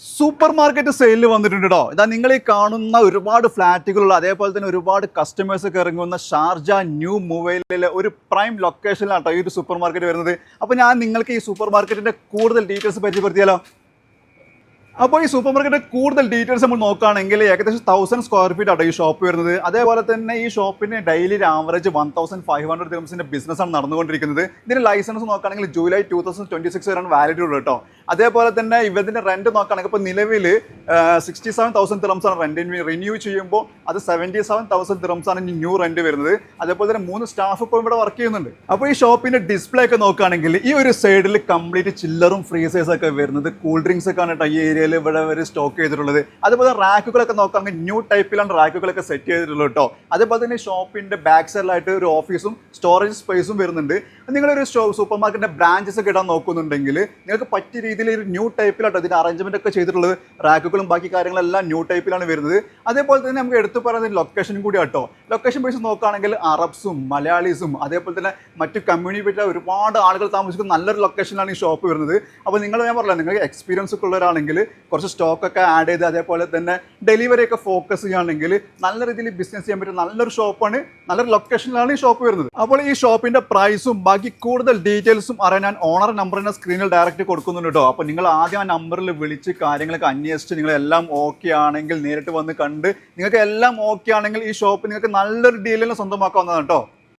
Super market സെയിലിൽ വന്നിട്ടുണ്ട് കേട്ടോ. ഇതാ നിങ്ങൾ ഈ കാണുന്ന ഒരുപാട് ഫ്ലാറ്റുകളുള്ള അതേപോലെ തന്നെ ഒരുപാട് കസ്റ്റമേഴ്സ് ഒക്കെ ഇറങ്ങുന്ന ഷാർജ ന്യൂ മൊബൈലിലെ ഒരു പ്രൈം ലൊക്കേഷനിലാണ് കേട്ടോ ഈ ഒരു സൂപ്പർ മാർക്കറ്റ് വരുന്നത്. അപ്പോൾ ഞാൻ നിങ്ങൾക്ക് ഈ സൂപ്പർ മാർക്കറ്റിന്റെ കൂടുതൽ ഡീറ്റെയിൽസ് പരിചയപ്പെടുത്തിയാലോ. അപ്പോൾ ഈ സൂപ്പർ മാർക്കറ്റിന്റെ കൂടുതൽ ഡീറ്റെയിൽസ് നമ്മൾ നോക്കുകയാണെങ്കിൽ ഏകദേശം 1000 സ്ക്വയർ ഫീറ്റ് ആണ് ഈ ഷോപ്പ് വരുന്നത്. അതേപോലെ തന്നെ ഈ ഷോപ്പിന് ഡെയിലി ആവറേജ് 1500 ദിർഹംസിന്റെ ബിസിനസ്സാണ് നടന്നുകൊണ്ടിരിക്കുന്നത്. ഇതിന് ലൈസൻസ് നോക്കുകയാണെങ്കിൽ ജൂലൈ 2026 വരെയാണ് വാലിഡിറ്റി ഉള്ളത് കേട്ടോ. അതേപോലെ തന്നെ ഇവരുടെ റെന്റ് നോക്കുകയാണെങ്കിൽ ഇപ്പോൾ നിലവിൽ 67,000 ദിർഹംസ് ആണ് റെന്റ്. റിന്യൂ ചെയ്യുമ്പോൾ അത് 77,000 ദിർഹംസ് ആണ് ന്യൂ റെന്റ് വരുന്നത്. അതേപോലെ തന്നെ 3 സ്റ്റാഫ് ഇപ്പോൾ ഇവിടെ വർക്ക് ചെയ്യുന്നുണ്ട്. അപ്പോൾ ഈ ഷോപ്പിന്റെ ഡിസ്പ്ലേ ഒക്കെ നോക്കുകയാണെങ്കിൽ ഈ ഒരു സൈഡിൽ കംപ്ലീറ്റ് ചില്ലറും ഫ്രീസേഴ്സ് ഒക്കെ വരുന്നത് കൂൾ ഡ്രിങ്ക്സ് ഒക്കെ ആണ് കേട്ടോ ഈ ഏരിയയിൽ ഇവിടെ വരെ സ്റ്റോക്ക് ചെയ്തിട്ടുള്ളത്. അതേപോലെ റാക്കുകളൊക്കെ നോക്കുകയാണെങ്കിൽ ന്യൂ ടൈപ്പിലാണ് റാക്കുകളൊക്കെ സെറ്റ് ചെയ്തിട്ടുള്ളത് കേട്ടോ. അതേപോലെ തന്നെ ഷോപ്പിന്റെ ബാക്ക് സൈഡിലായിട്ട് ഒരു ഓഫീസും സ്റ്റോറേജ് സ്പേസും വരുന്നുണ്ട്. നിങ്ങളൊരു സൂപ്പർ മാർക്കറ്റിന്റെ ബ്രാഞ്ചസ് ഒക്കെ ഇടാൻ നോക്കുന്നുണ്ടെങ്കിൽ നിങ്ങൾക്ക് പറ്റിയ രീതിയിൽ ഒരു ന്യൂ ടൈപ്പിലാട്ടോ ഇതിന്റെ അറേഞ്ച്മെന്റ് ഒക്കെ ചെയ്തിട്ടുള്ളത്. റാക്കുകളും ബാക്കി കാര്യങ്ങളെല്ലാം ന്യൂ ടൈപ്പിലാണ് വരുന്നത്. അതേപോലെ തന്നെ നമുക്ക് എടുത്തു പറയുന്നത് ലൊക്കേഷനും കൂടി ആട്ടോ. ലൊക്കേഷൻ ബേസ് നോക്കുകയാണെങ്കിൽ അറബ്സും മലയാളീസും അതേപോലെ തന്നെ മറ്റു കമ്മ്യൂണിറ്റി ഒരുപാട് ആളുകൾ താമസിക്കുന്ന നല്ലൊരു ലൊക്കേഷനിലാണ് ഈ ഷോപ്പ് വരുന്നത്. അപ്പോൾ നിങ്ങൾ ഞാൻ പറഞ്ഞില്ല, നിങ്ങൾക്ക് എക്സ്പീരിയൻസ് ഒക്കെ ഉള്ളവരാണെങ്കിൽ കുറച്ച് സ്റ്റോക്കൊക്കെ ആഡ് ചെയ്ത് അതേപോലെ തന്നെ ഡെലിവറി ഒക്കെ ഫോക്കസ് ചെയ്യുകയാണെങ്കിൽ നല്ല രീതിയിൽ ബിസിനസ് ചെയ്യാൻ പറ്റുന്ന നല്ലൊരു ഷോപ്പാണ്, നല്ലൊരു ലൊക്കേഷനിലാണ് ഈ ഷോപ്പ് വരുന്നത്. അപ്പോൾ ഈ ഷോപ്പിന്റെ പ്രൈസും ബാക്കി കൂടുതൽ ഡീറ്റെയിൽസും അറിയാൻ ഞാൻ ഓണർ നമ്പർ തന്നെ സ്ക്രീനിൽ ഡയറക്റ്റ് കൊടുക്കുന്നുണ്ട് കേട്ടോ. അപ്പോൾ നിങ്ങൾ ആദ്യം ആ നമ്പറിൽ വിളിച്ച് കാര്യങ്ങളൊക്കെ അന്വേഷിച്ച് നിങ്ങളെല്ലാം ഓക്കെ ആണെങ്കിൽ നേരിട്ട് വന്ന് കണ്ട് നിങ്ങൾക്ക് എല്ലാം ഓക്കെ ആണെങ്കിൽ ഈ ഷോപ്പ് നിങ്ങൾക്ക് നല്ലൊരു ഡീലിൽ സ്വന്തമാക്കാവുന്നതാണ് കേട്ടോ.